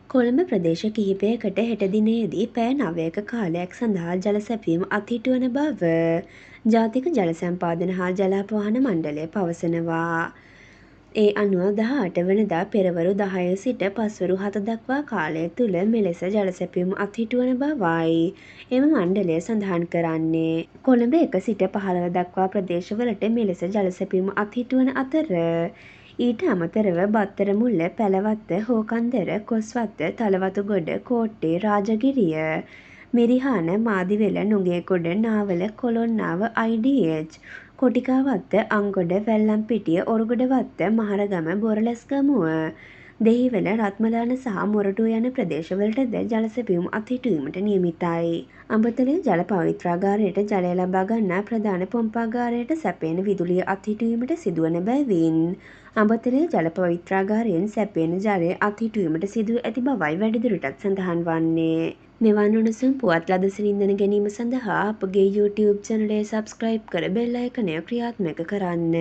කොළඹ ප්‍රදේශ කිහිපයකට හෙට දිනයේදී පැය 9ක කාලයක් සඳහා ජල සැපයීම අත්හිටුවන බව ජාතික ජල සම්පාදන හා ජල අපවාහන මණ්ඩලය පවසනවා. ඒ අනුව 18 වනදා පෙරවරු 10 සිට පස්වරු 7 දක්වා කාලය තුළ මෙලෙස ජල සැපයීම අත්හිටුවන බවයි එම මණ්ඩලය සඳහන් කරන්නේ. කොළඹ 1 සිට 15 දක්වා ප්‍රදේශවලට මෙලෙස ජල සැපයීම අත්හිටුවන අතර ඊට අමතරව බත්තරමුල්ල, පැලවත්ත, හෝකන්දර, කොස්වත්ත, තලවතුගොඩ, කෝට්ටේ, රාජගිරිය, මිරිහාන, මාදිවෙල, නුගේගොඩ, නාවල, කොළොන්නාව, IDH, කොටිකාවත්ත, අංගොඩ, වැල්ලම්පිටිය, ඔරුගොඩවත්ත, මහරගම, බොරලැස්ගමුව, දෙහිවල, රත්මලාන සහ මොරටුව යන ප්‍රදේශවලටද ජල සැපයුම් අත්හිටුවීමට නියමිතයි. අඹතලේ ජල පවිත්‍රාගාරයට ජලය ලබා ගන්නා ප්‍රධාන පොම්පාගාරයට සැපයන විදුලිය අත්හිටුවීමට සිදුවන බැවින් අඹතලේ ජල පවිත්‍රාගාරයෙන් සැපයන ජලය අත්හිටුවීමට සිදුව ඇති බවයි වැඩිදුරටත් සඳහන් වන්නේ. මෙවන් උණුසුම් පුවත් ලදසින් ඉගෙන ගැනීම සඳහා අපගේ YouTube චැනලය සබ්ස්ක්‍රයිබ් කර බෙල් අයිකනය ක්‍රියාත්මක කරන්න.